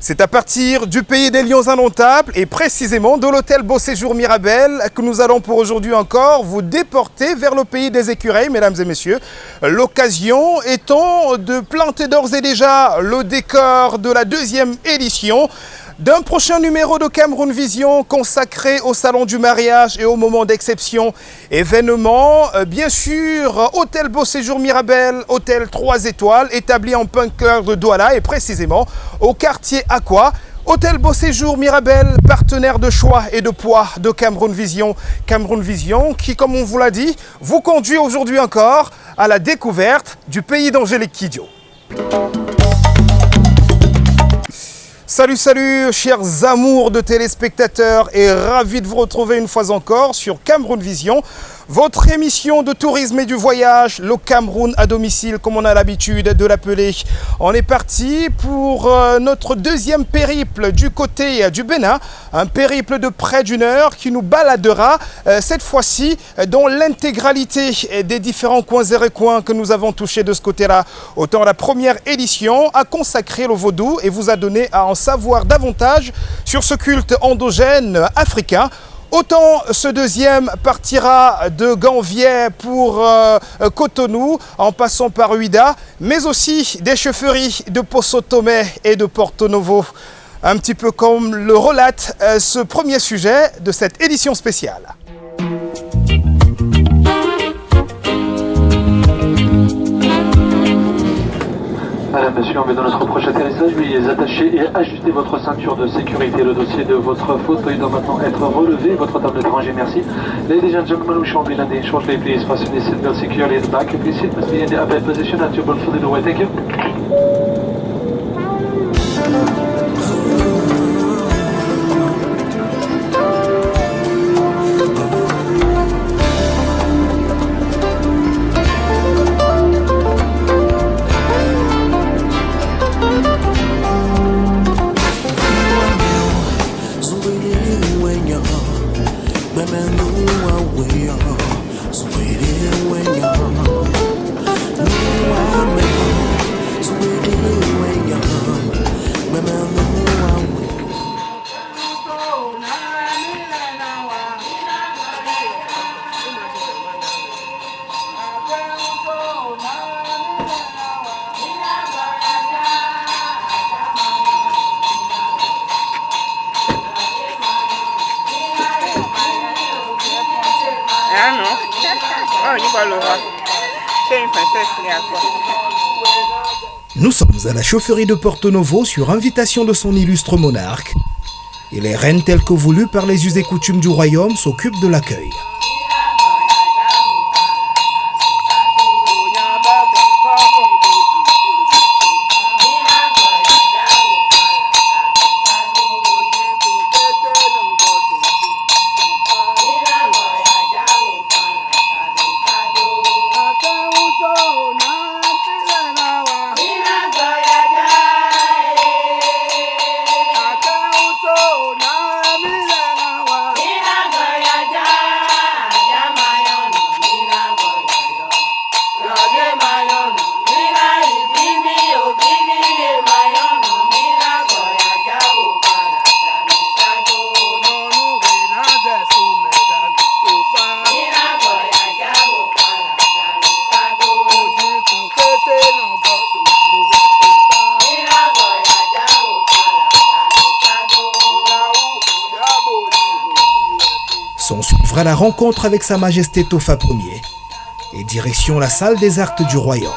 C'est à partir du pays des lions indomptables et précisément de l'hôtel Beau Séjour Mirabel que nous allons pour aujourd'hui encore vous déporter vers le pays des écureuils, mesdames et messieurs. L'occasion étant de planter d'ores et déjà le décor de la deuxième édition d'un prochain numéro de Cameroun Vision consacré au salon du mariage et au moment d'exception. Événement, bien sûr, hôtel Beau Séjour Mirabel, hôtel 3 étoiles, établi en plein cœur de Douala et précisément au quartier Aqua. Hôtel Beau Séjour Mirabel, partenaire de choix et de poids de Cameroun Vision. Cameroun Vision qui, comme on vous l'a dit, vous conduit aujourd'hui encore à la découverte du pays d'Angélique Kidjo. Salut, salut, chers amours de téléspectateurs et ravi de vous retrouver une fois encore sur Cameroun Vision, votre émission de tourisme et du voyage, le Cameroun à domicile comme on a l'habitude de l'appeler. On est parti pour notre deuxième périple du côté du Bénin, un périple de près d'une heure qui nous baladera cette fois-ci dans l'intégralité des différents coins et recoins que nous avons touchés de ce côté-là. Autant la première édition a consacré le vaudou et vous a donné à en savoir davantage sur ce culte endogène africain. Autant ce deuxième partira de Ganvier pour Cotonou, en passant par Ouida, mais aussi des chefferies de Poso Tomé et de Porto Novo. Un petit peu comme le relate ce premier sujet de cette édition spéciale. Madame, monsieur, on met dans notre prochain atterrissage. Veuillez attacher et ajuster votre ceinture de sécurité. Le dossier de votre fauteuil doit maintenant être relevé. Votre table d'étranger, merci. Ladies and gentlemen, we shall be landing shortly. Please fasten your seatbelt securely at the back. Please sit must be in the upright position at your fully the way. Thank you. Nous sommes à la chaufferie de Porto Novo sur invitation de son illustre monarque et les reines telles que voulues par les us et coutumes du royaume s'occupent de l'accueil. S'en suivra la rencontre avec Sa Majesté Tofa Ier et direction la salle des actes du royaume.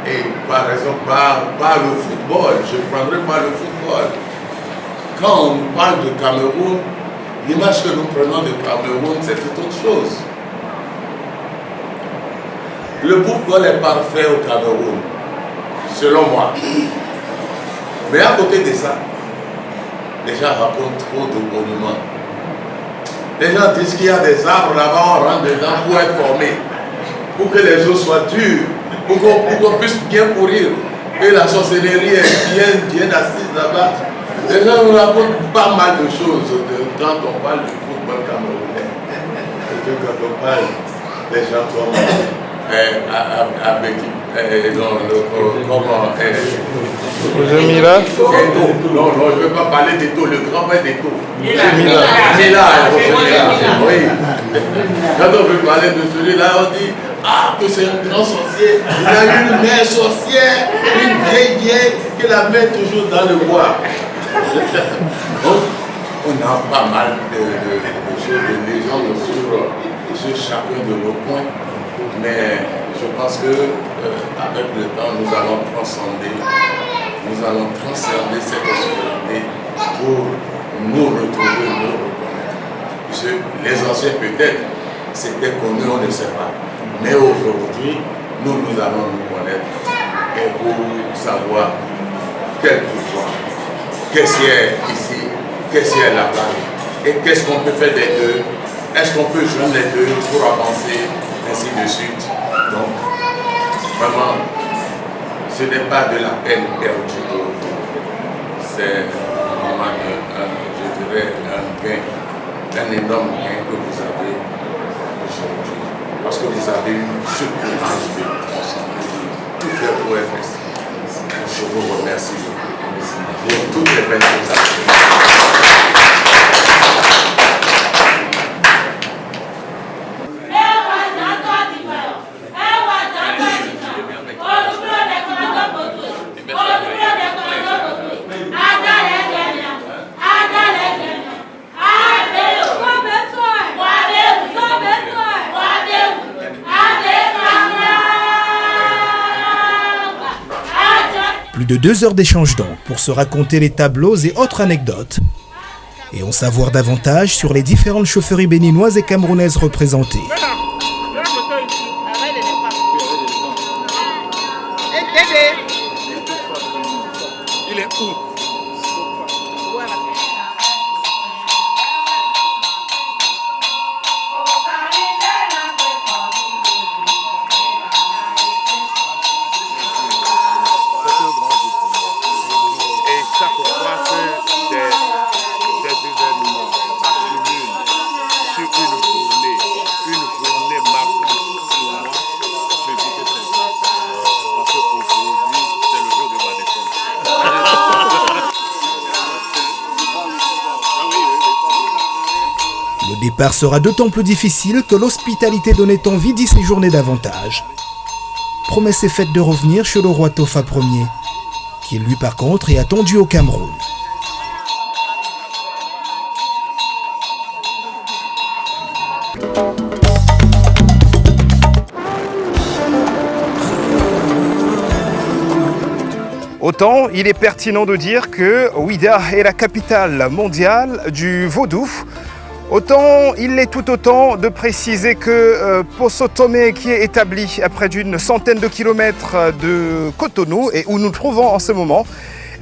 Et par exemple, par le football, je prendrai par le football. Quand on parle de Cameroun, l'image que nous prenons de Cameroun, c'est tout autre chose. Le football est parfait au Cameroun, selon moi. Mais à côté de ça, les gens racontent trop de monuments. Les gens disent qu'il y a des arbres là-bas, on rentre dedans pour être formé, pour que les eaux soient dures, pour qu'on puisse bien courir, que la sorcellerie est bien assise là-bas. Les gens nous racontent pas mal de choses quand on parle du football camerounais. Quand on parle des gens comme Jamila. Non, je ne veux pas parler d'Eto, le grand frère d'Eto. Oui. Quand on veut parler de celui-là, on dit que c'est un grand sorcier. Il a une mère sorcière, une vieille qui la met toujours dans le bois. Donc, on a pas mal de choses, de légendes sur chacun de nos points. Mais je pense que avec le temps, nous allons transcender cette obscurité pour nous retrouver, nous reconnaître. Parce que les anciens peut-être c'était connu, on ne sait pas. Mais aujourd'hui, nous allons nous connaître et pour savoir quel pouvoir, qu'est-ce qui est ici, qu'est-ce qui est là-bas et qu'est-ce qu'on peut faire des deux. Est-ce qu'on peut joindre les deux pour avancer, ainsi de suite. Donc, vraiment, ce n'est pas de la peine perdue. C'est vraiment, je dirais, un énorme gain que vous avez aujourd'hui. Parce que vous avez eu ce courage de tout faire pour être ici. Je vous remercie pour toutes les belles choses. Plus de 2 heures d'échange donc pour se raconter les tableaux et autres anecdotes et en savoir davantage sur les différentes chaufferies béninoises et camerounaises représentées. Il est où? Le départ sera d'autant plus difficile que l'hospitalité donnait envie d'y séjourner davantage. Promesse est faite de revenir chez le roi Tofa Ier, qui lui par contre est attendu au Cameroun. Autant il est pertinent de dire que Ouidah est la capitale mondiale du vaudou, autant il l'est tout autant de préciser que Poso Tomé, qui est établi à près d'une centaine de kilomètres de Cotonou et où nous nous trouvons en ce moment,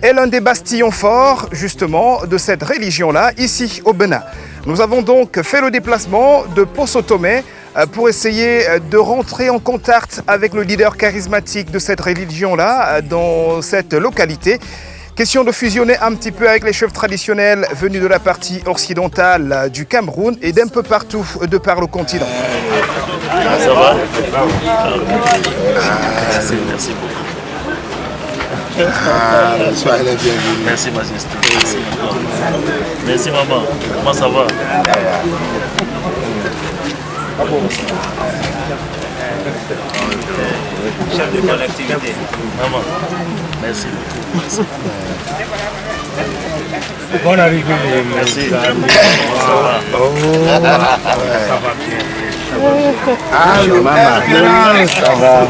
est l'un des bastillons forts justement de cette religion-là, ici au Bénin. Nous avons donc fait le déplacement de Poso Tomé pour essayer de rentrer en contact avec le leader charismatique de cette religion-là dans cette localité. Question de fusionner un petit peu avec les chefs traditionnels venus de la partie occidentale du Cameroun et d'un peu partout de par le continent. Ça va? Merci beaucoup. Soyez les bienvenus. Merci Majesté. Merci maman. Comment ça va? Chef de collectivité. Maman, merci beaucoup. Bonne arrivée. Merci. Ça va bien. Ah, le maman. Ça va.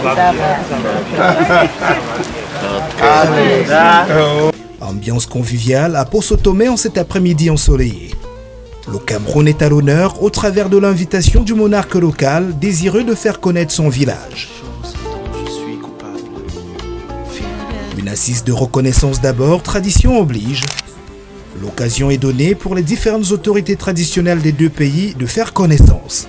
Ambiance conviviale à Poso Tomé en cet après-midi ensoleillé. Le Cameroun est à l'honneur au travers de l'invitation du monarque local désireux de faire connaître son village. Une assise de reconnaissance d'abord, tradition oblige. L'occasion est donnée pour les différentes autorités traditionnelles des deux pays de faire connaissance.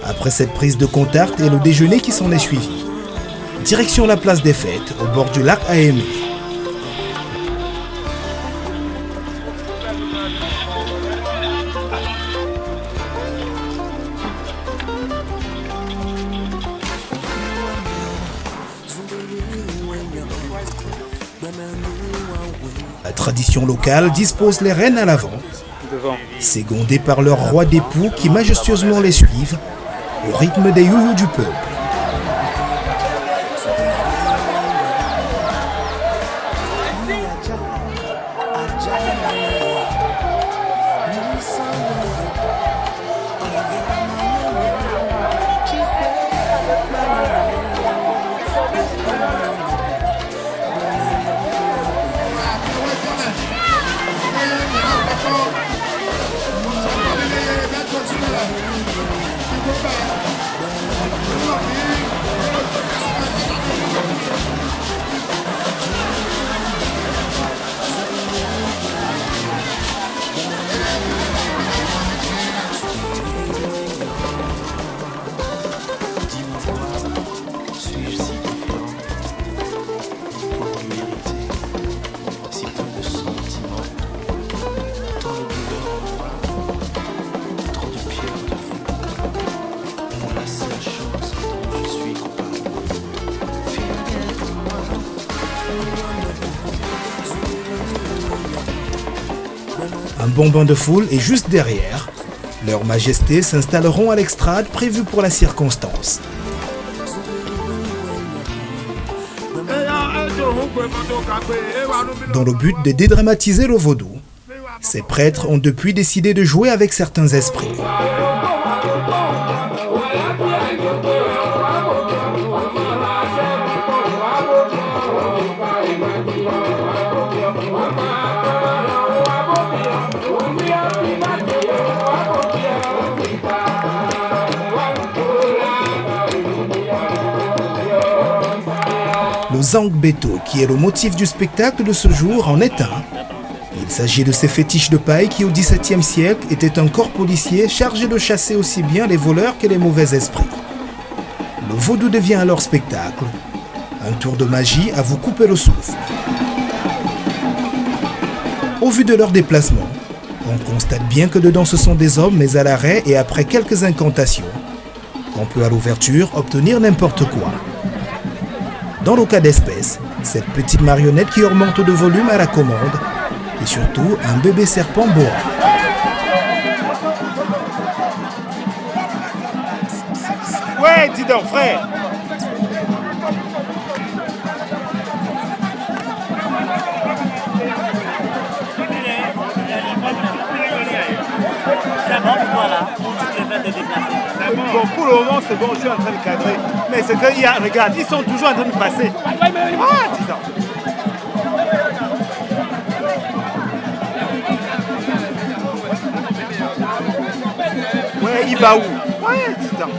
Après cette prise de contact et le déjeuner qui s'en est suivi, direction la place des fêtes au bord du lac Aémé. La tradition locale dispose les reines à l'avant, secondés par leurs rois d'époux qui majestueusement les suivent au rythme des youyous du peuple. Un bon bain de foule est juste derrière. Leurs majestés s'installeront à l'extrade prévue pour la circonstance. Dans le but de dédramatiser le vaudou, ces prêtres ont depuis décidé de jouer avec certains esprits. Le Zang Beto, qui est le motif du spectacle de ce jour, en est un. Il s'agit de ces fétiches de paille qui, au XVIIe siècle, étaient un corps policier chargé de chasser aussi bien les voleurs que les mauvais esprits. Le vaudou devient alors spectacle. Un tour de magie à vous couper le souffle. Au vu de leur déplacement, on constate bien que dedans ce sont des hommes, mais à l'arrêt et après quelques incantations, on peut à l'ouverture obtenir n'importe quoi. Dans le cas d'espèce, cette petite marionnette qui augmente de volume à la commande, et surtout un bébé serpent boa. Ouais, dis donc, frère. Bon, pour le moment, c'est bon, je suis en train de cadrer. Mais c'est qu'il y a, regarde, ils sont toujours en train de passer. Ah, dis donc. Ouais, il va où? Ouais, dis donc.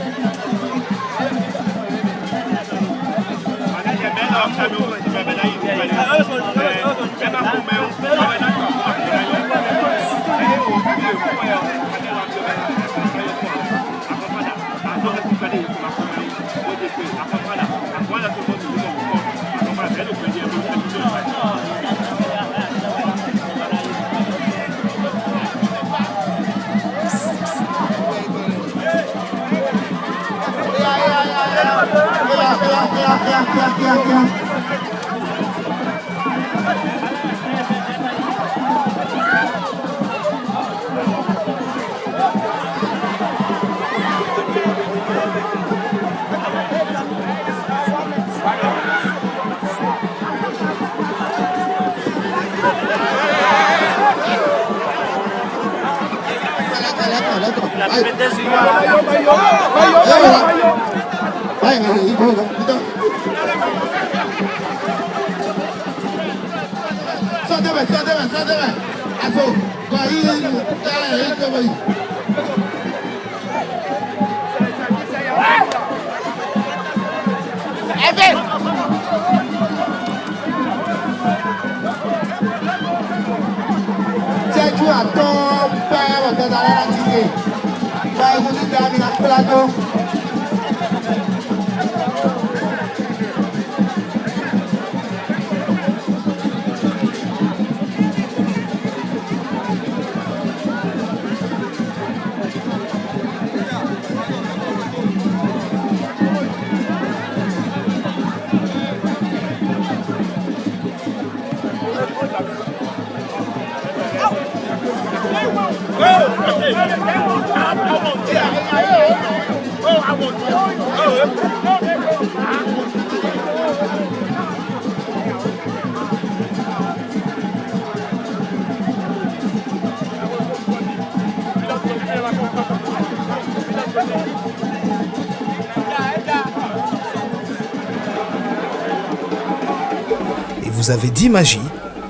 Et vous avez dit magie,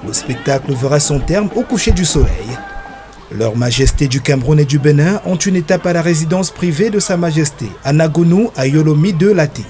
le spectacle verra son terme au coucher du soleil. Leurs majestés du Cameroun et du Bénin ont une étape à la résidence privée de Sa Majesté, à Nagonou, à Yolomi de Lati.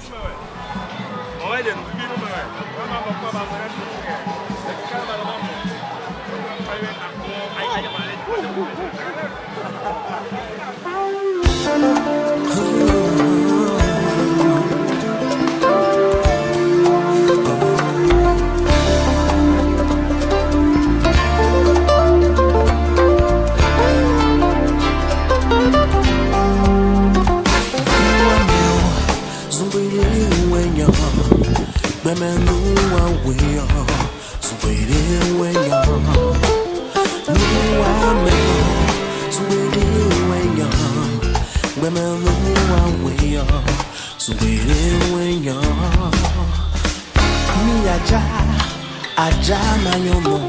Aja manyono,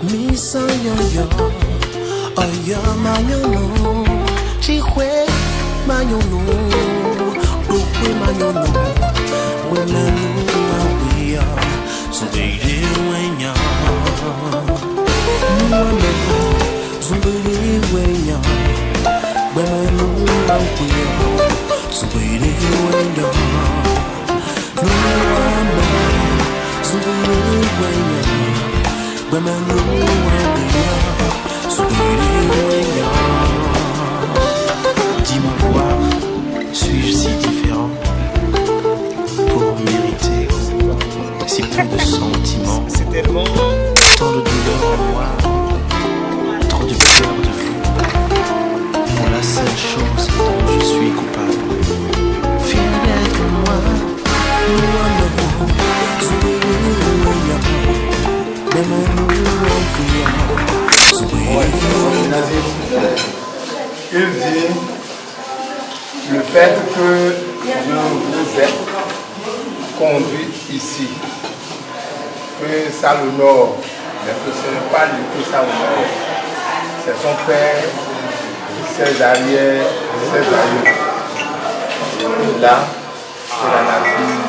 misa yoyo, oyo manyono, chihwe manyono, ukwe manyono, wenanu awiya, zumbiri wenya, muame, zumbiri wenya, wenanu awiya, zumbiri wenya, muame. Dis-moi voir, suis-je si différent pour mériter si peu de sentiments, C'est tellement... tant de douleur en moi, trop de peur de vous, pour la seule chose dont je suis coupable. Fidèle comme moi, Il dit le fait que je vous ai conduit ici, que ça l'honore, mais que ce n'est pas lui que ça honore, c'est son père, ses arrières, ses aïeux. Et là, c'est la nature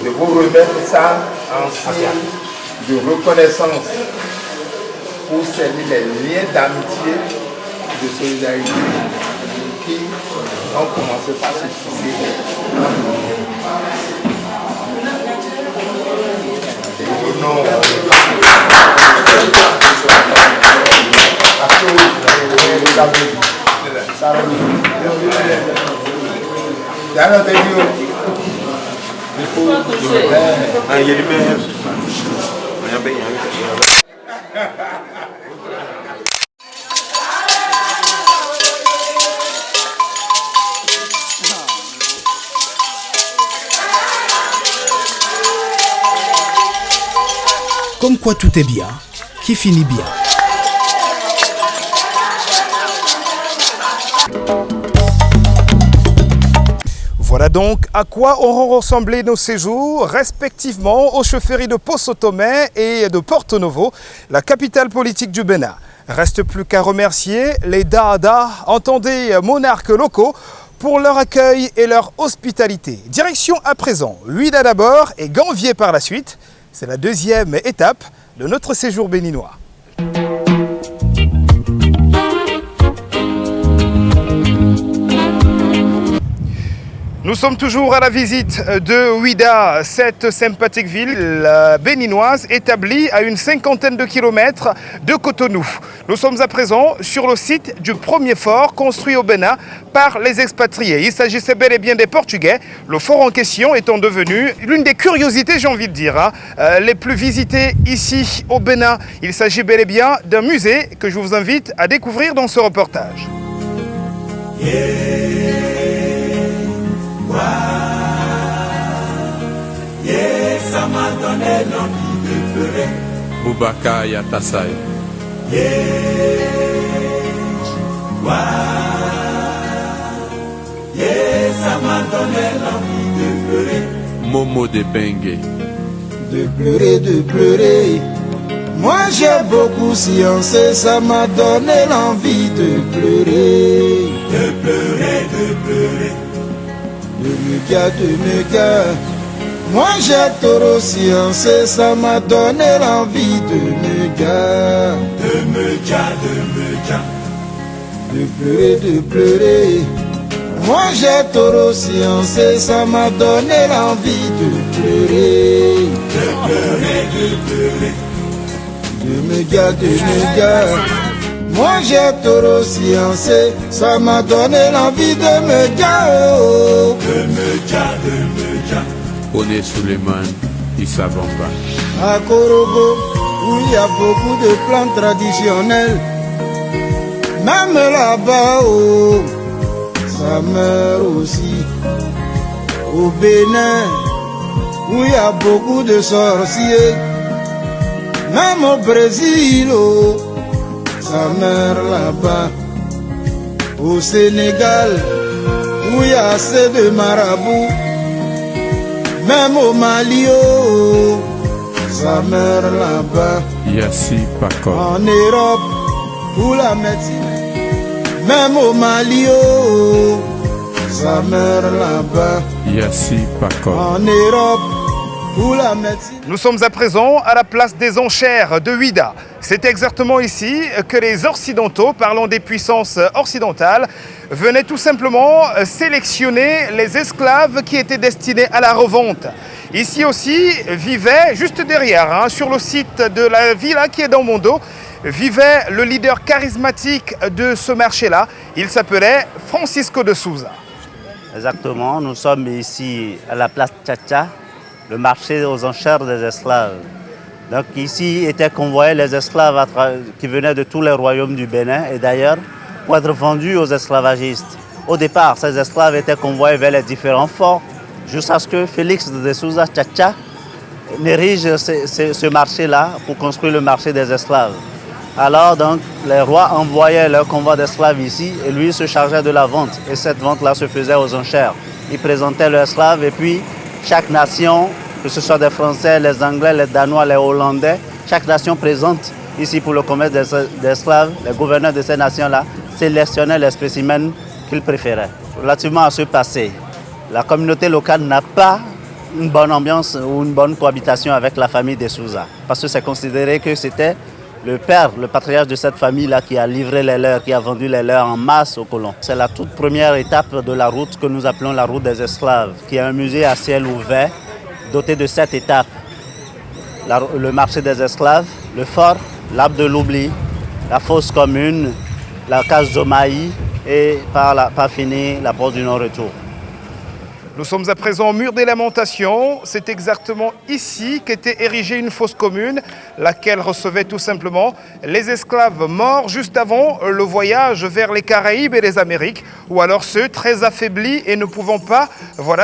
de vous remettre ça en signe de reconnaissance pour servir les liens d'amitié, de solidarité qui ont commencé par se tisser. Et au nom Comme quoi tout est bien, qui finit bien. Voilà donc à quoi auront ressemblé nos séjours, respectivement aux chefferies de Poso Tomé et de Porto Novo, la capitale politique du Bénin. Reste plus qu'à remercier les Dada, entendez monarques locaux, pour leur accueil et leur hospitalité. Direction à présent, Ouidah d'abord et Ganvié par la suite. C'est la deuxième étape de notre séjour béninois. Nous sommes toujours à la visite de Ouidah, cette sympathique ville béninoise établie à une cinquantaine de kilomètres de Cotonou. Nous sommes à présent sur le site du premier fort construit au Bénin par les expatriés. Il s'agissait bel et bien des Portugais, le fort en question étant devenu l'une des curiosités, j'ai envie de dire, les plus visitées ici au Bénin. Il s'agit bel et bien d'un musée que je vous invite à découvrir dans ce reportage. Ça m'a donné l'envie de pleurer. Boubacar Yatassaï. Ça m'a donné l'envie de pleurer. Momo de Bengue. De pleurer. Moi j'ai beaucoup sciencé, ça m'a donné l'envie de pleurer. De pleurer. De me gars. Moi j'ai trop sciencé, ça m'a donné l'envie de me gars. De pleurer. Moi j'ai trop sciencé, ça m'a donné l'envie de pleurer. De me gars. Moi j'ai trop sciencé, ça m'a donné l'envie de me gars. De me gars. Oné Suleiman, Issa Bamba. À Korogo, où il y a beaucoup de plantes traditionnelles, même là-bas, ça meurt aussi. Au Bénin, où il y a beaucoup de sorciers, même au Brésil, ça meurt là-bas. Au Sénégal, où il y a assez de marabouts, même au Mali, ça meurt là-bas. Yassi Pakor. En Europe, pour la médecine, même au Mali, ça meurt là-bas. Yassi Pakor. En Europe, pour la médecine. Nous sommes à présent à la place des enchères de Ouidah. C'est exactement ici que les Occidentaux, parlant des puissances occidentales, venaient tout simplement sélectionner les esclaves qui étaient destinés à la revente. Ici aussi vivait, juste derrière, sur le site de la villa qui est dans mon dos, vivait le leader charismatique de ce marché-là. Il s'appelait Francisco de Souza. Exactement, nous sommes ici à la place Tchatcha, le marché aux enchères des esclaves. Donc ici étaient convoyés les esclaves qui venaient de tous les royaumes du Bénin et d'ailleurs pour être vendus aux esclavagistes. Au départ, ces esclaves étaient convoyés vers les différents forts jusqu'à ce que Félix de Souza Tchatcha érige ce marché-là pour construire le marché des esclaves. Alors donc les rois envoyaient leur convoi d'esclaves ici et lui se chargeait de la vente. Et cette vente-là se faisait aux enchères. Ils présentaient leurs esclaves et puis chaque nation, que ce soit des Français, les Anglais, les Danois, les Hollandais, chaque nation présente ici pour le commerce d'esclaves, les gouverneurs de ces nations-là sélectionnaient les spécimens qu'ils préféraient. Relativement à ce passé, la communauté locale n'a pas une bonne ambiance ou une bonne cohabitation avec la famille des Souza, parce que c'est considéré que c'était le père, le patriarche de cette famille-là qui a livré les leurs, qui a vendu les leurs en masse aux colons. C'est la toute première étape de la route que nous appelons la route des esclaves, qui est un musée à ciel ouvert doté de 7 étapes. Le marché des esclaves, le fort, l'arbre de l'oubli, la fosse commune, la case Zomaï et par finir la porte du non-retour. Nous sommes à présent au mur des lamentations. C'est exactement ici qu'était érigée une fosse commune, laquelle recevait tout simplement les esclaves morts juste avant le voyage vers les Caraïbes et les Amériques, ou alors ceux très affaiblis et ne pouvant pas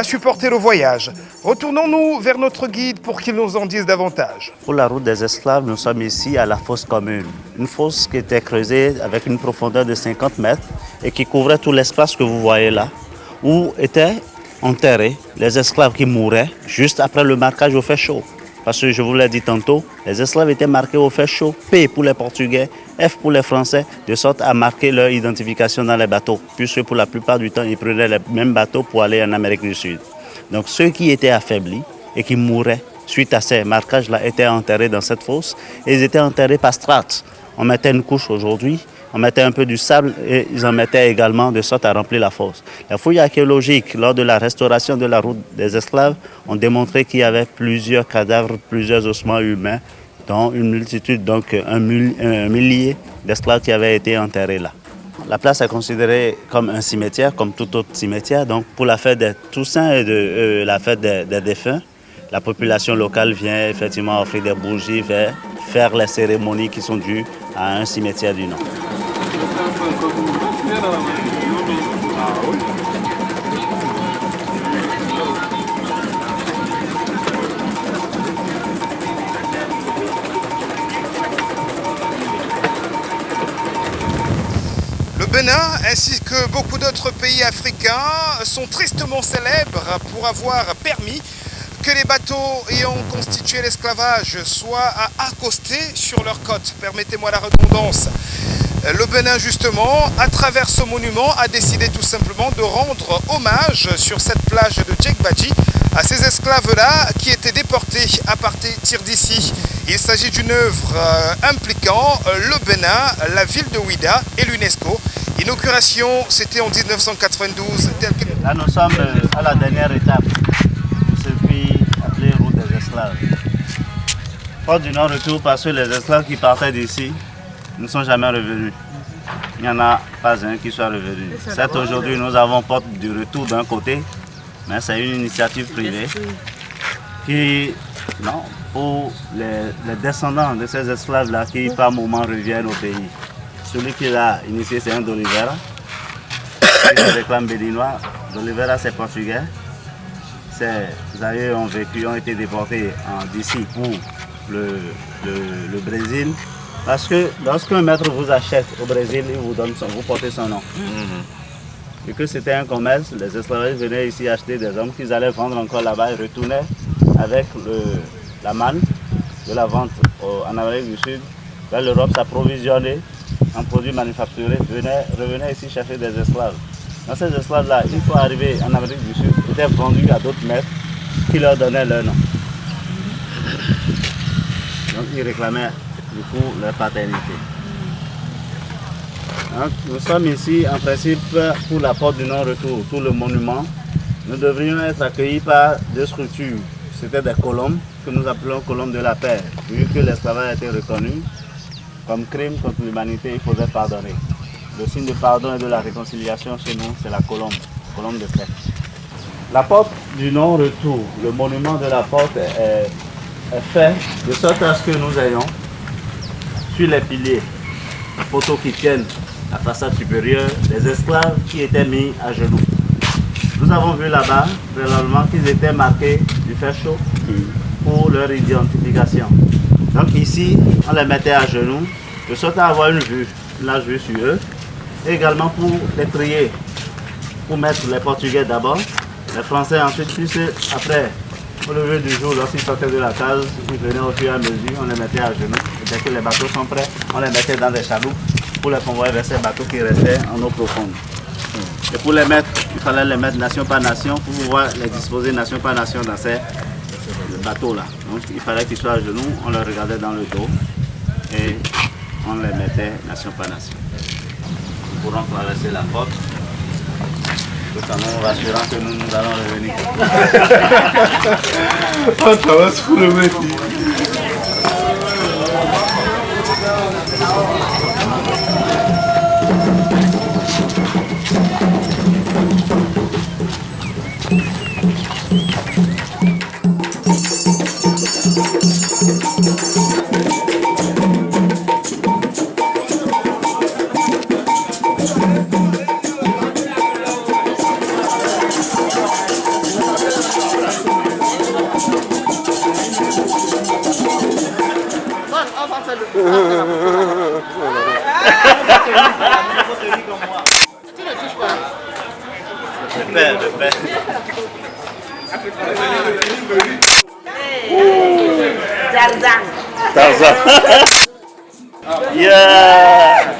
supporter le voyage. Retournons-nous vers notre guide pour qu'il nous en dise davantage. Pour la route des esclaves, nous sommes ici à la fosse commune. Une fosse qui était creusée avec une profondeur de 50 mètres et qui couvrait tout l'espace que vous voyez là, où étaient enterrés les esclaves qui mouraient juste après le marquage au fait chaud. Parce que je vous l'ai dit tantôt, les esclaves étaient marqués au fer chaud, P pour les Portugais, F pour les Français, de sorte à marquer leur identification dans les bateaux, puisque pour la plupart du temps, ils prenaient les mêmes bateaux pour aller en Amérique du Sud. Donc ceux qui étaient affaiblis et qui mouraient suite à ces marquages-là étaient enterrés dans cette fosse, et ils étaient enterrés par strates. On mettait une couche aujourd'hui, on mettait un peu du sable et ils en mettaient également de sorte à remplir la fosse. Les fouilles archéologiques, lors de la restauration de la route des esclaves, ont démontré qu'il y avait plusieurs cadavres, plusieurs ossements humains, dont une multitude, donc un millier d'esclaves qui avaient été enterrés là. La place est considérée comme un cimetière, comme tout autre cimetière. Donc pour la fête des Toussaints et de la fête des défunts, la population locale vient effectivement offrir des bougies, faire les cérémonies qui sont dues à un cimetière du nom. Le Bénin, ainsi que beaucoup d'autres pays africains, sont tristement célèbres pour avoir permis que les bateaux ayant constitué l'esclavage soient à accoster sur leurs côtes. Permettez-moi la redondance. Le Bénin, justement, à travers ce monument, a décidé tout simplement de rendre hommage sur cette plage de Djegbadji à ces esclaves-là qui étaient déportés à partir d'ici. Il s'agit d'une œuvre impliquant le Bénin, la ville de Ouidah et l'UNESCO. Inauguration, c'était en 1992. Là, nous sommes à la dernière étape de ce pays appelé route des esclaves. Porte du non-retour parce que les esclaves qui partaient d'ici ne sont jamais revenus. Il n'y en a pas un qui soit revenu. Certes, aujourd'hui, nous avons porte du retour d'un côté, mais c'est une initiative privée qui, non, pour les descendants de ces esclaves-là qui, par moment, reviennent au pays. Celui qui l'a initié, c'est un d'Olivera, qui se réclame béninois. D'Olivera, c'est portugais. Ses aïeux ont vécu, ont été déportés d'ici pour le Brésil. Parce que lorsqu'un maître vous achète au Brésil, il vous donne vous portez son nom. Et que c'était un commerce, les esclaves venaient ici acheter des hommes qu'ils allaient vendre encore là-bas et retournaient avec la manne de la vente en Amérique du Sud vers l'Europe, s'approvisionner en produits manufacturés, revenaient ici chercher des esclaves. Dans ces esclaves-là, une fois arrivés en Amérique du Sud, étaient vendus à d'autres maîtres qui leur donnaient leur nom. Donc ils réclamaient du coup leur paternité. Donc, nous sommes ici en principe pour la porte du non-retour, tout le monument. Nous devrions être accueillis par deux structures. C'était des colombes que nous appelons colombes de la paix. Vu que l'esclavage a été reconnu comme crime contre l'humanité, il faudrait pardonner. Le signe de pardon et de la réconciliation chez nous, c'est la colombe de paix. La porte du non-retour, le monument de la porte est fait de sorte à ce que nous ayons sur les piliers, les poteaux qui tiennent la façade supérieure, les esclaves qui étaient mis à genoux. Nous avons vu là-bas, préalablement, qu'ils étaient marqués du fer chaud pour leur identification. Donc ici, on les mettait à genoux, de sorte à avoir une large vue sur eux, et également pour les trier, pour mettre les Portugais d'abord, les Français ensuite, puis après, au lever du jour, lorsqu'ils sortaient de la case, ils venaient au fur et à mesure, on les mettait à genoux. Et dès que les bateaux sont prêts, on les mettait dans des chaloupes pour les convoyer vers ces bateaux qui restaient en eau profonde. Et pour les mettre, il fallait les mettre nation par nation pour pouvoir les disposer nation par nation dans ces bateaux-là. Donc il fallait qu'ils soient à genoux, on les regardait dans le dos et on les mettait nation par nation. Nous pourrons traverser la porte. Tout en nous rassurant que nous allons revenir. On traverse pour le mec. Le père. Tarzan. Yeah.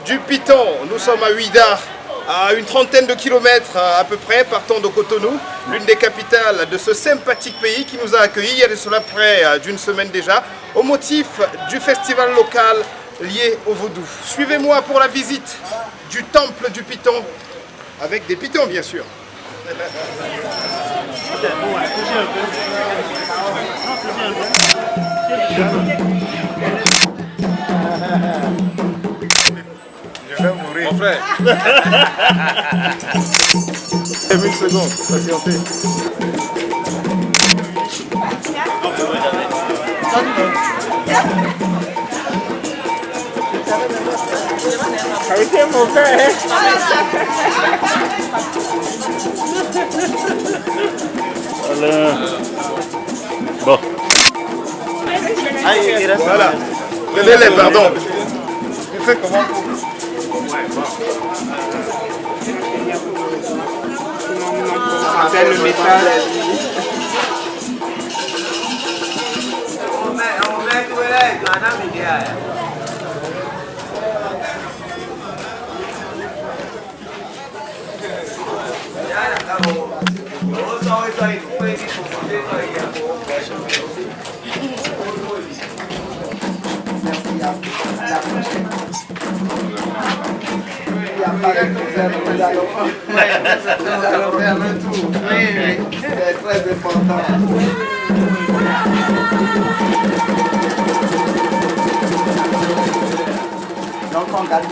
Du Piton, nous sommes à Ouidah, à une trentaine de kilomètres à peu près, partant de Cotonou, l'une des capitales de ce sympathique pays qui nous a accueillis il y a de cela près d'une semaine déjà, au motif du festival local lié au vaudou. Suivez-moi pour la visite du temple du Piton, avec des pitons bien sûr. Je vais mourir. Mon frère. Une seconde, patientez. Arrêtez mon frère. Bon. Voilà. Prenez-les, pardon. Tu fais comment? C'est le métal. C'est très important. Donc on garde le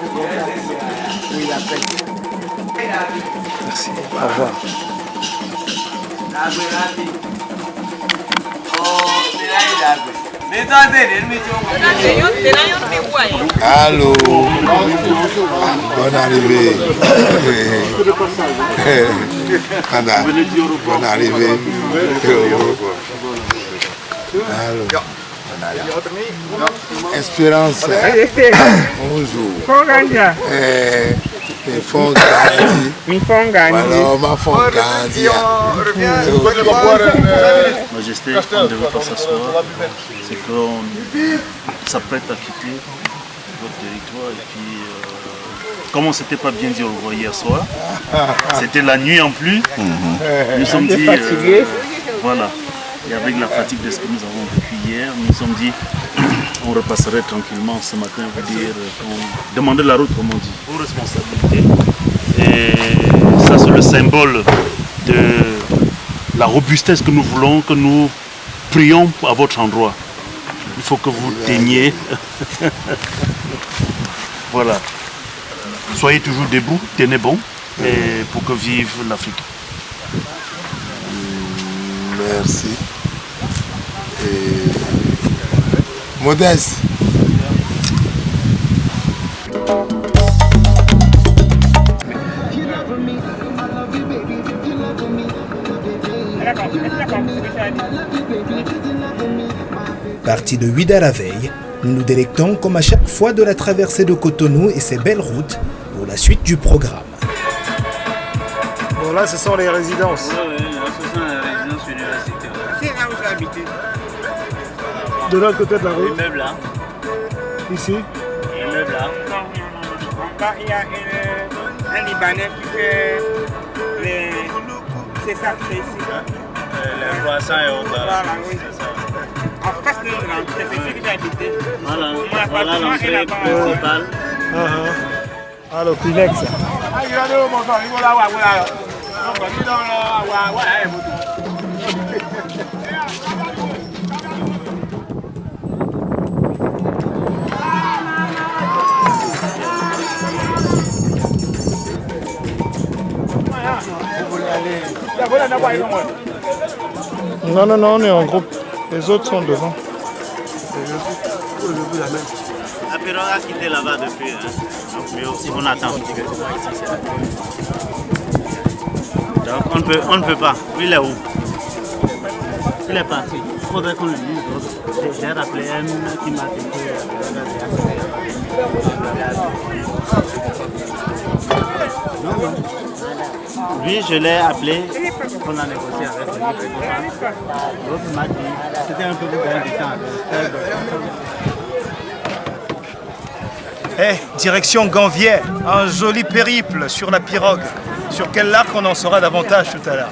oui, après. Merci. Au revoir. Allô. Bonne arrivée. Bonne arrivée. Allô. Espérance. Bonjour. Alors, ma Fongandia. Majesté, on ne devait pas s'asseoir. C'est qu'on s'apprête à quitter votre territoire. Et puis, comme on ne s'était pas bien dit au revoir hier soir, c'était la nuit en plus. Nous sommes dit, voilà. Et avec la fatigue de ce que nous avons vécu hier, nous nous sommes dit on repasserait tranquillement ce matin, demander la route, comme on dit, aux responsabilités. Et ça, c'est le symbole de la robustesse que nous voulons, que nous prions à votre endroit. Il faut que vous teigniez. Voilà. Soyez toujours debout, tenez bon, et pour que vive l'Afrique. Merci. Et Modeste. Parti de Ouidah la veille, nous nous délectons comme à chaque fois de la traversée de Cotonou et ses belles routes pour la suite du programme. Bon là ce sont les résidences. Oui, ce sont les résidences universitaires. C'est là où j'ai habité. De l'autre côté de la route. L'immeuble là. Ici. L'immeuble là. Non. Il y a un Libanais qui fait les... C'est ça, c'est ici. Les croissants et autres. Voilà, oui. C'est ça. En face de l'entrée, c'est ici que j'ai habité. Voilà l'entrée principale. Ah, le Pinex. Non, non, non, on est en groupe. Les autres sont devant. La pirogue a quitté là-bas depuis. Donc, mais aussi, on attend. Donc, on ne peut pas. Il est où? Il est parti. Il faudrait qu'on le dise. J'ai rappelé un qui m'a dit que... Lui, je l'ai appelé, on a négocié avec lui. L'autre m'a dit, c'était un peu plus gagner du temps. Direction Ganvier, un joli périple sur la pirogue. Sur quel lac on en saura davantage tout à l'heure.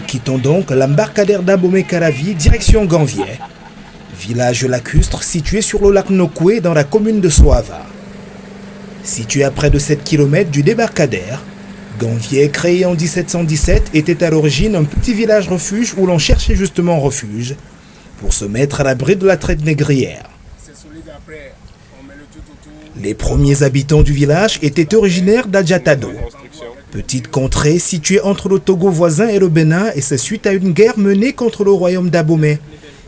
Quittons donc l'embarcadère d'Abomey-Caravi, direction Ganvier, village lacustre situé sur le lac Nokoué dans la commune de Soava. Situé à près de 7 km du débarcadère, Ganvier, créé en 1717, était à l'origine un petit village refuge où l'on cherchait justement refuge pour se mettre à l'abri de la traite négrière. Les premiers habitants du village étaient originaires d'Adjatado, petite contrée située entre le Togo voisin et le Bénin, et c'est suite à une guerre menée contre le royaume d'Abomey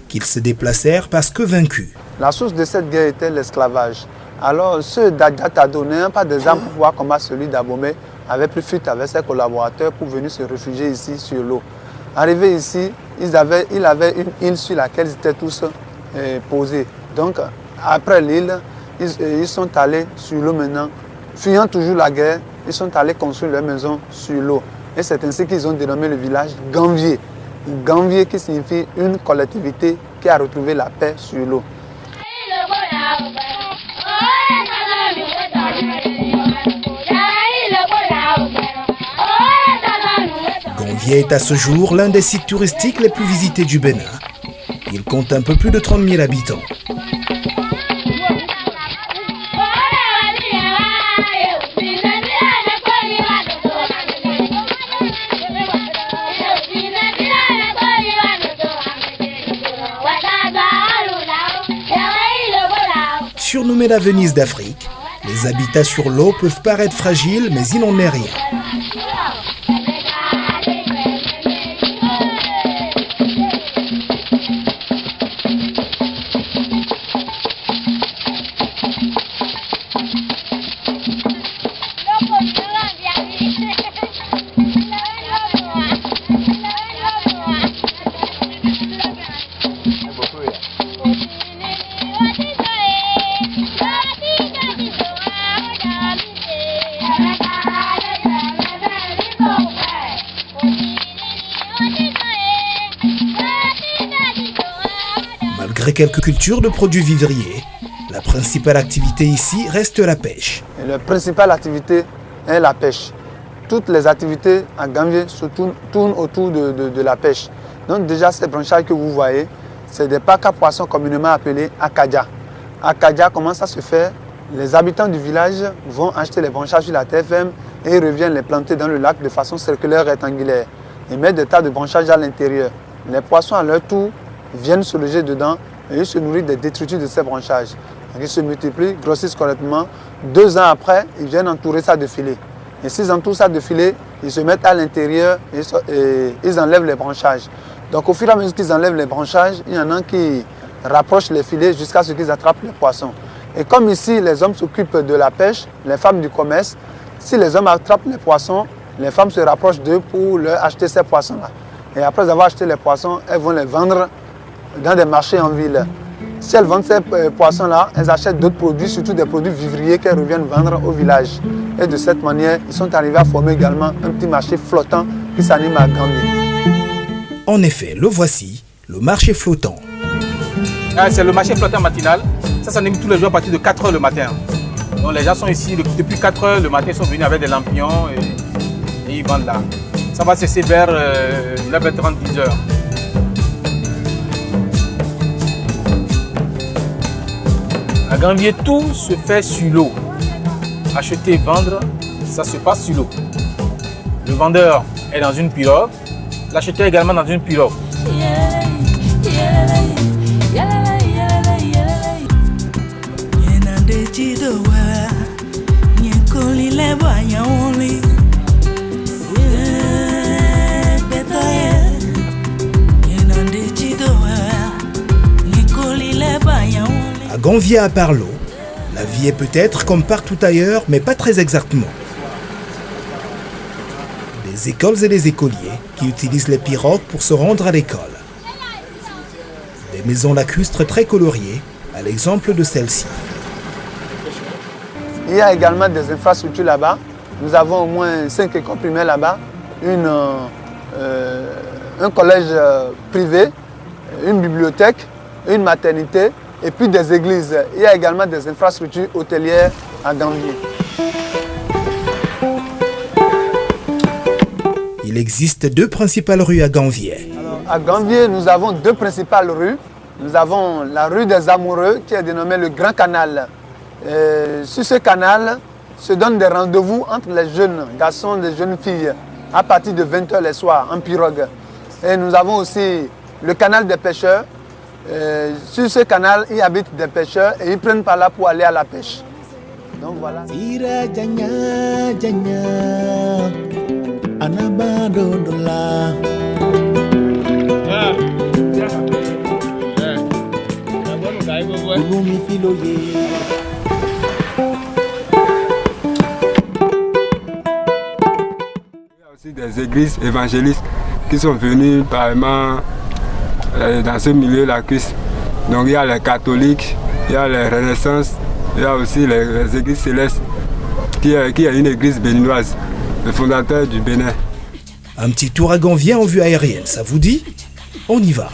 qu'ils se déplacèrent parce que vaincus. La source de cette guerre était l'esclavage. Alors ceux d'Adjatado, n'ayant pas des armes pour pouvoir combattre celui d'Abomey, avaient pris fuite avec ses collaborateurs pour venir se réfugier ici sur l'eau. Arrivés ici, il avait une île sur laquelle ils étaient tous posés. Donc après l'île, ils sont allés sur l'eau maintenant, fuyant toujours la guerre. Ils sont allés construire leur maison sur l'eau. Et c'est ainsi qu'ils ont dénommé le village Ganvier. Ganvier qui signifie une collectivité qui a retrouvé la paix sur l'eau. Ganvier est à ce jour l'un des sites touristiques les plus visités du Bénin. Il compte un peu plus de 30 000 habitants. Surnommée la Venise d'Afrique, les habitats sur l'eau peuvent paraître fragiles, mais il n'en est rien. Malgré quelques cultures de produits vivriers, la principale activité ici reste la pêche. Et la principale activité est la pêche. Toutes les activités à Ganvier se tournent autour de la pêche. Donc déjà ces branchages que vous voyez, c'est des parcs à poissons communément appelés akadia. Akadia, comment ça se fait? Les habitants du village vont acheter les branchages sur la terre ferme et reviennent les planter dans le lac de façon circulaire rectangulaire. Ils mettent des tas de branchages à l'intérieur. Les poissons à leur tour viennent se loger dedans et ils se nourrissent des détritus de ces branchages. Ils se multiplient, grossissent correctement. 2 ans après, ils viennent entourer ça de filets. Et s'ils entourent ça de filets, ils se mettent à l'intérieur et ils enlèvent les branchages. Donc au fur et à mesure qu'ils enlèvent les branchages, il y en a qui rapprochent les filets jusqu'à ce qu'ils attrapent les poissons. Et comme ici, les hommes s'occupent de la pêche, les femmes du commerce, si les hommes attrapent les poissons, les femmes se rapprochent d'eux pour leur acheter ces poissons-là. Et après avoir acheté les poissons, elles vont les vendre dans des marchés en ville. Si elles vendent ces poissons-là, elles achètent d'autres produits, surtout des produits vivriers qu'elles reviennent vendre au village. Et de cette manière, ils sont arrivés à former également un petit marché flottant qui s'anime à Ganvier. En effet, le voici, le marché flottant. C'est le marché flottant matinal. Ça s'anime tous les jours à partir de 4 h le matin. Donc les gens sont ici depuis 4 h le matin, ils sont venus avec des lampions et ils vendent là. Ça va cesser vers 9h30, 10h. À Ganvier, tout se fait sur l'eau. Acheter et vendre, ça se passe sur l'eau. Le vendeur est dans une pirogue, l'acheteur également dans une pirogue. À Ganvié à Parlo, la vie est peut-être comme partout ailleurs, mais pas très exactement. Des écoles et des écoliers qui utilisent les pirogues pour se rendre à l'école. Des maisons lacustres très coloriées, à l'exemple de celle-ci. Il y a également des infrastructures là-bas. Nous avons au moins 5 écoles primaires là-bas, un collège privé, une bibliothèque, une maternité et puis des églises. Il y a également des infrastructures hôtelières à Ganvié. Il existe 2 principales rues à Ganvié. À Ganvié, nous avons 2 principales rues. Nous avons la rue des Amoureux qui est dénommée le Grand Canal. Sur ce canal se donnent des rendez-vous entre les jeunes garçons et les jeunes filles à partir de 20 h les soirs en pirogue. Et nous avons aussi le canal des pêcheurs. Sur ce canal, il habite des pêcheurs et ils prennent par là pour aller à la pêche. Donc voilà. Aussi des églises évangélistes qui sont venus parlement dans ce milieu lacustre. Donc il y a les catholiques, il y a les renaissances, il y a aussi les églises célestes, qui est une église béninoise, le fondateur du Bénin. Un petit tour à Ganvié en vue aérienne, ça vous dit? On y va.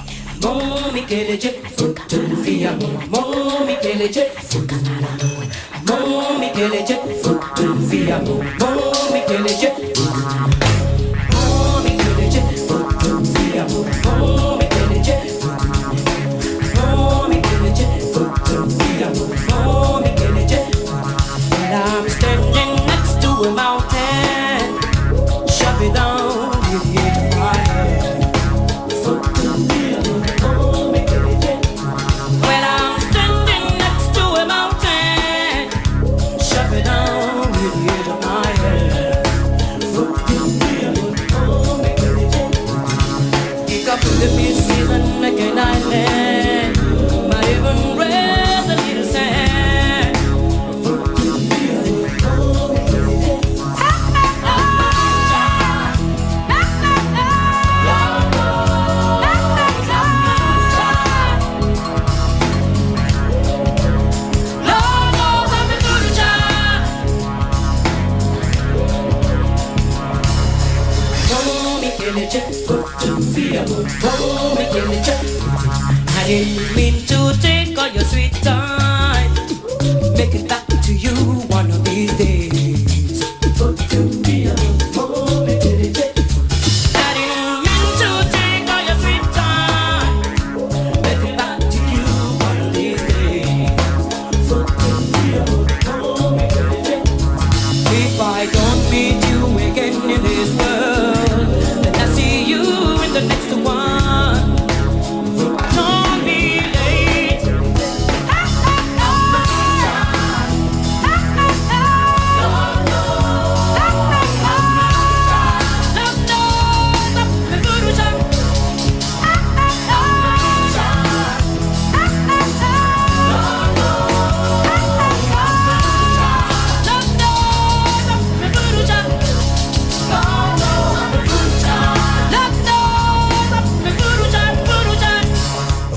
I didn't mean to take all your sweet time. Make it back to you one of these days. I didn't mean to take all your sweet time. Make it back to you one of these days. If I don't meet you again in this world, then I see you in the next one.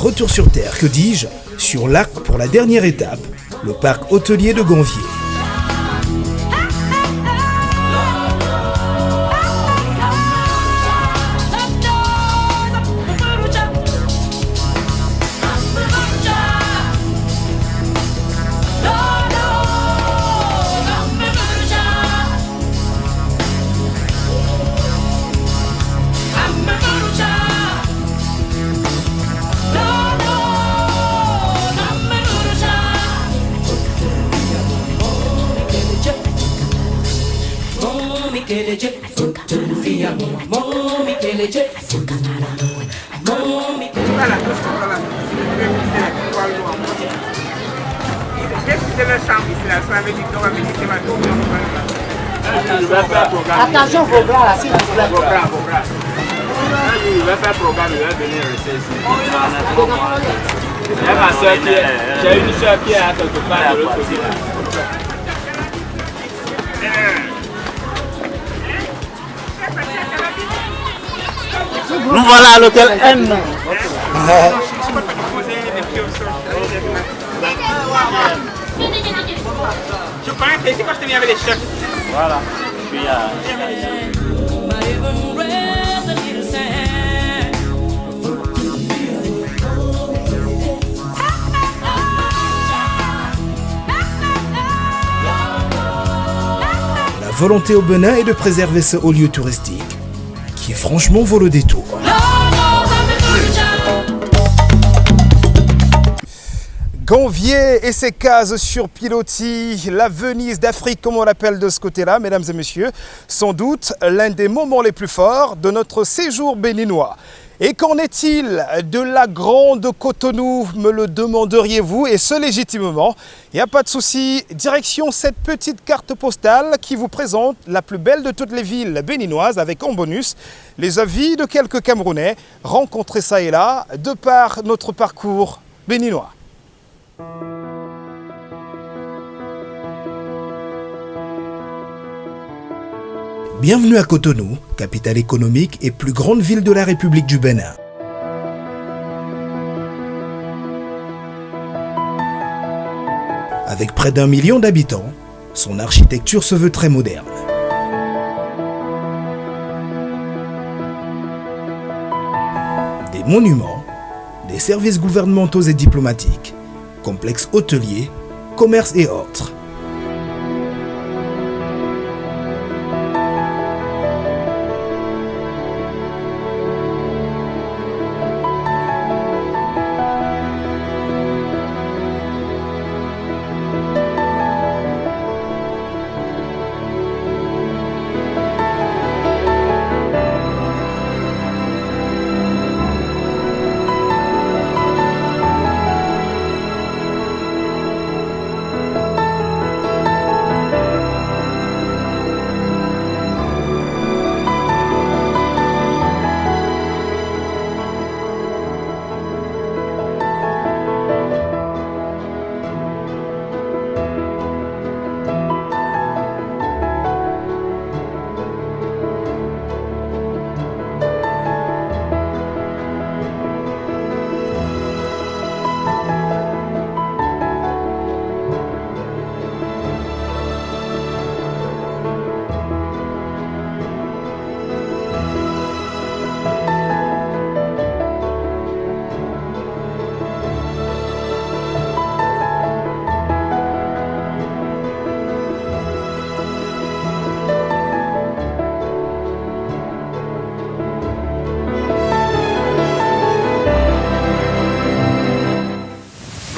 Retour sur terre, que dis-je, sur l'Arc pour la dernière étape, le parc hôtelier de Ganvié. Attention vos bras là, s'il vous plaît. Vos bras. Il va faire programme, il va venir rester ici. Il y a ma soeur qui est. J'ai une soeur qui est à quelque part de l'autre côté. Nous voilà à l'hôtel N. Je connais, c'est ici quand je te viens avec les chefs. Voilà. Puis, La volonté au Bénin est de préserver ce haut lieu touristique qui franchement vaut le détour. Ganvier et ses cases sur pilotis, la Venise d'Afrique comme on l'appelle de ce côté-là, mesdames et messieurs, sans doute l'un des moments les plus forts de notre séjour béninois. Et qu'en est-il de la grande Cotonou, me le demanderiez-vous, et ce légitimement. Il n'y a pas de souci, direction cette petite carte postale qui vous présente la plus belle de toutes les villes béninoises avec en bonus les avis de quelques Camerounais rencontrés ça et là de par notre parcours béninois. Bienvenue à Cotonou, capitale économique et plus grande ville de la République du Bénin. Avec près d'1 million d'habitants, son architecture se veut très moderne. Des monuments, des services gouvernementaux et diplomatiques, complexes hôteliers, commerces et autres.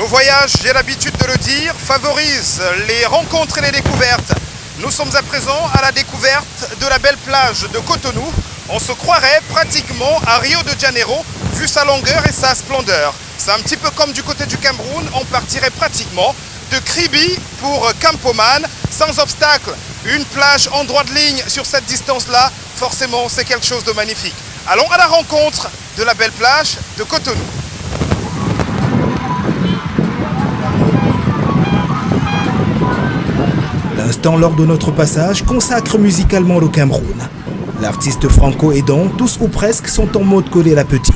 Le voyage, j'ai l'habitude de le dire, favorise les rencontres et les découvertes. Nous sommes à présent à la découverte de la belle plage de Cotonou. On se croirait pratiquement à Rio de Janeiro, vu sa longueur et sa splendeur. C'est un petit peu comme du côté du Cameroun, on partirait pratiquement de Kribi pour Campoman, sans obstacle. Une plage en droite ligne sur cette distance-là, forcément c'est quelque chose de magnifique. Allons à la rencontre de la belle plage de Cotonou. L'instant lors de notre passage consacre musicalement le Cameroun. L'artiste Franco aidant, tous ou presque sont en mode coller la petite.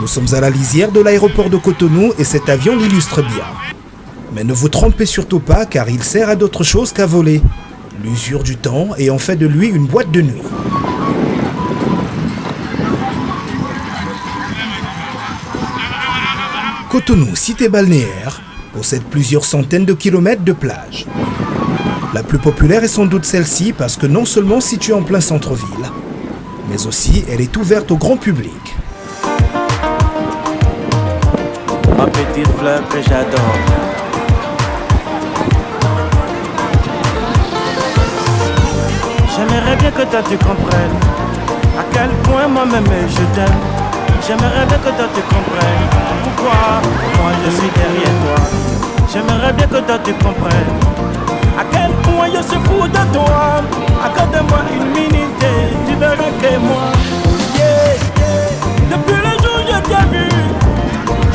Nous sommes à la lisière de l'aéroport de Cotonou et cet avion l'illustre bien. Mais ne vous trompez surtout pas car il sert à d'autres choses qu'à voler. L'usure du temps ayant fait de lui une boîte de nuit. Cotonou, cité balnéaire, possède plusieurs centaines de kilomètres de plage. La plus populaire est sans doute celle-ci parce que non seulement située en plein centre-ville, mais aussi elle est ouverte au grand public. Ma petite fleur que j'adore. J'aimerais bien que toi tu comprennes à quel point moi-même je t'aime. J'aimerais bien que toi tu comprennes pourquoi toi tu comprennes à quel point je suis fou de toi. Accorde-moi une minute, tu verras que moi, depuis le jour où je t'ai vu,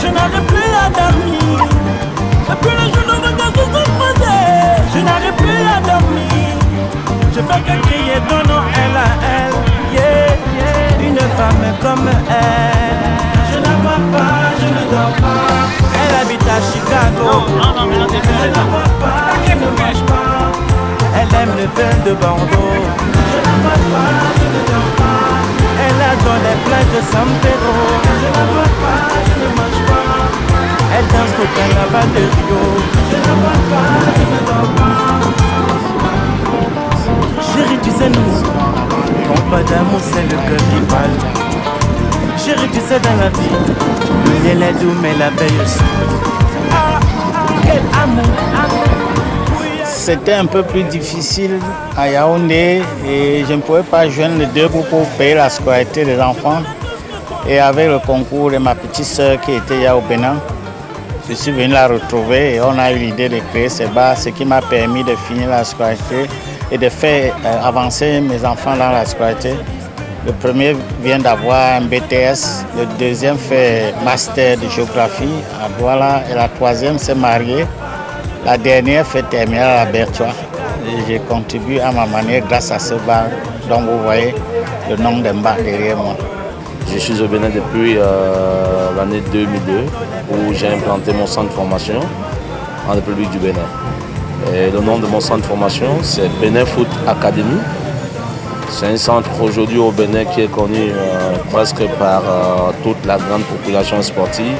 je n'arrive plus à dormir. Depuis le jour où nos regards se sont croisés, je n'arrive plus à dormir. Je fais que crier ton nom, elle à elle, une femme comme elle. Je la vois pas, je ne dors pas. Elle habite à Chicago. Je la vois pas, je ne mange pas. Elle aime le vin de Bordeaux. Je la vois pas, je ne dors pas. Elle adore les plages de San Pedro. Je la vois pas, je ne mange pas. Elle danse au carnaval de Rio. Je la vois pas, je ne dors pas. Chérie, tu sais nous, quand pas d'amour c'est le cœur qui parle. Chérie, tu sais dans la vie, elle est doux mais la veille aussi. Quel amour, C'était un peu plus difficile à Yaoundé et je ne pouvais pas joindre les deux pour payer la scolarité des enfants. Et avec le concours de ma petite soeur qui était là au Bénin, je suis venu la retrouver et on a eu l'idée de créer ce bar, ce qui m'a permis de finir la scolarité et de faire avancer mes enfants dans la scolarité. Le premier vient d'avoir un BTS, le deuxième fait master de géographie à Douala et la troisième s'est mariée. La dernière fait terminale à la Bertois. Et j'ai contribué à ma manière grâce à ce bar dont vous voyez le nom d'un bar derrière moi. Je suis au Bénin depuis l'année 2002 où j'ai implanté mon centre de formation en République du Bénin. Et le nom de mon centre de formation, c'est Bénin Foot Academy. C'est un centre aujourd'hui au Bénin qui est connu presque par toute la grande population sportive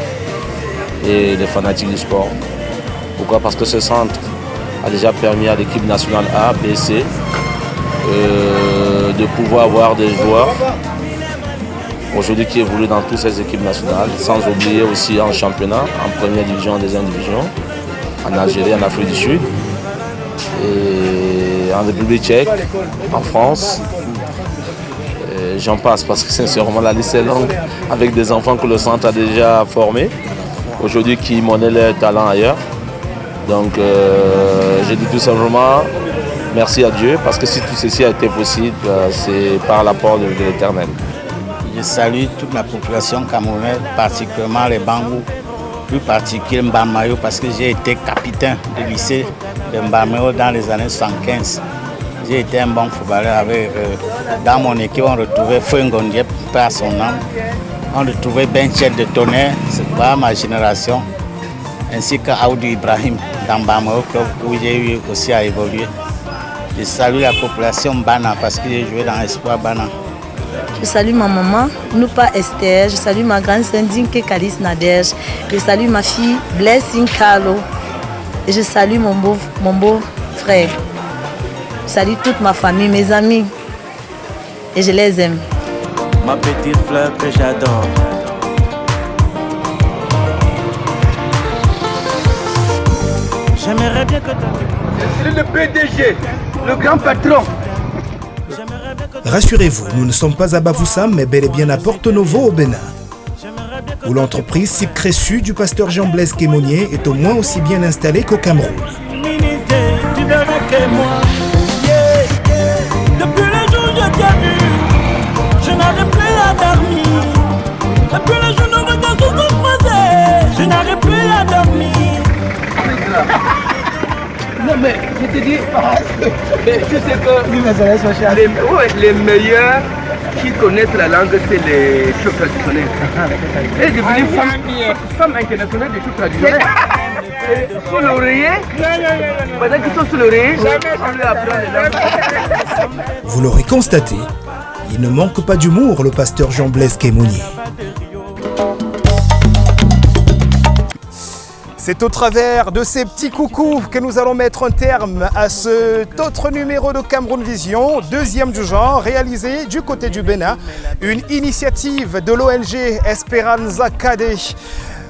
et les fanatiques du sport. Pourquoi? Parce que ce centre a déjà permis à l'équipe nationale A, B, C de pouvoir avoir des joueurs aujourd'hui qui évoluent dans toutes ces équipes nationales, sans oublier aussi en championnat, en première division, en deuxième division, en Algérie, en Afrique du Sud, et en République tchèque, en France. J'en passe parce que sincèrement la liste est longue avec des enfants que le centre a déjà formés, aujourd'hui qui monnaient leur talent ailleurs. Donc je dis tout simplement merci à Dieu parce que si tout ceci a été possible, c'est par l'apport de l'Éternel. Je salue toute la population camerounaise, particulièrement les Bangou, plus particulièrement Mbamayo parce que j'ai été capitaine de lycée de Mbamayo dans les années 75. J'ai été un bon footballeur avec, dans mon équipe, on retrouvait Fouengondiep, par son nom. On retrouvait Benchet de Tonnerre, c'est pas ma génération, ainsi qu'Aoudou Ibrahim dans Mbamayo, où j'ai eu aussi à évoluer. Je salue la population Bana parce que j'ai joué dans Espoir Bana. Je salue ma maman, Noupa Esther, je salue ma grande sœur Dinke Kalis Nadège, je salue ma fille Blessing Carlo et je salue mon beau frère. Je salue toute ma famille, mes amis et je les aime. Ma petite fleur que j'adore. J'aimerais bien que je suis le PDG, le grand patron. Rassurez-vous, nous ne sommes pas à Bafoussam, mais bel et bien à Porto Novo au Bénin, où l'entreprise Sip Crésu du pasteur Jean-Blaise Kémonier est au moins aussi bien installée qu'au Cameroun. Tu verras que moi, depuis le jour où je t'ai vu, je n'arrive plus à dormir. Depuis le jour où nos regards se sont croisés, je n'arrive plus à dormir. Non mais je te dis, mais je sais que les meilleurs qui connaissent la langue, c'est les chefs traditionnels. Elle est devenue femme internationale des chefs traditionnels. Sous l'oreiller, pendant qu'ils sont sous l'oreiller, on lui apprend les langues. Vous l'aurez constaté, il ne manque pas d'humour le pasteur Jean-Blaise Kémonier. C'est au travers de ces petits coucous que nous allons mettre un terme à cet autre numéro de Cameroun Vision, deuxième du genre, réalisé du côté du Bénin. Une initiative de l'ONG Esperanza Cadet.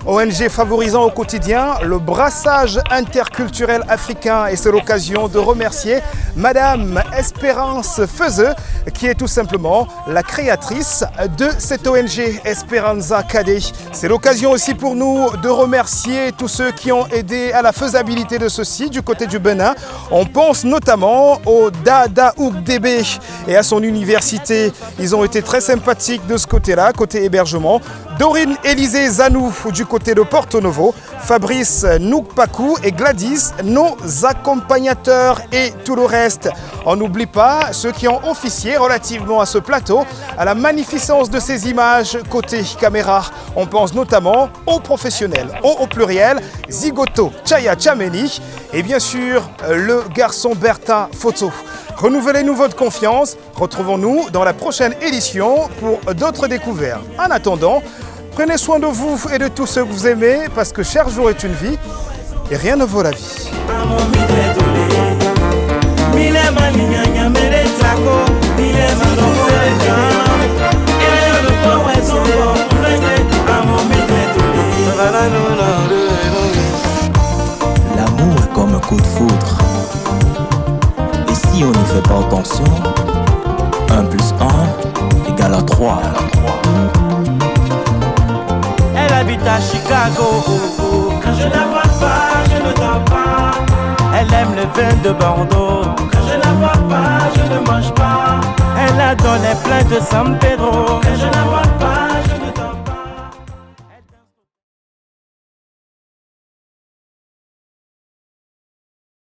ONG favorisant au quotidien le brassage interculturel africain. Et c'est l'occasion de remercier Madame Espérance Feuzeux, qui est tout simplement la créatrice de cette ONG Esperanza Cadet. C'est l'occasion aussi pour nous de remercier tous ceux qui ont aidé à la faisabilité de ceci du côté du Bénin. On pense notamment au Dada Ougdébé et à son université. Ils ont été très sympathiques de ce côté-là, côté hébergement. Dorine Élisée Zanou du côté de Porto Novo, Fabrice Noukpakou et Gladys, nos accompagnateurs et tout le reste. On n'oublie pas ceux qui ont officié relativement à ce plateau, à la magnificence de ces images côté caméra. On pense notamment aux professionnels, au pluriel, Zigoto Chaya Chameni et bien sûr le garçon Bertha Photo. Renouvelez-nous votre confiance, retrouvons-nous dans la prochaine édition pour d'autres découvertes. En attendant, prenez soin de vous et de tous ceux que vous aimez, parce que chaque jour est une vie et rien ne vaut la vie. L'amour est comme un coup de foudre. Et si on n'y fait pas attention, 1 plus 1 égale à 3. Elle habite à Chicago. Quand je la vois pas, je ne dors pas. Elle aime le vin de Bordeaux. Quand je la vois pas, je ne mange pas. Elle a dans les plaines de San Pedro. Quand je la vois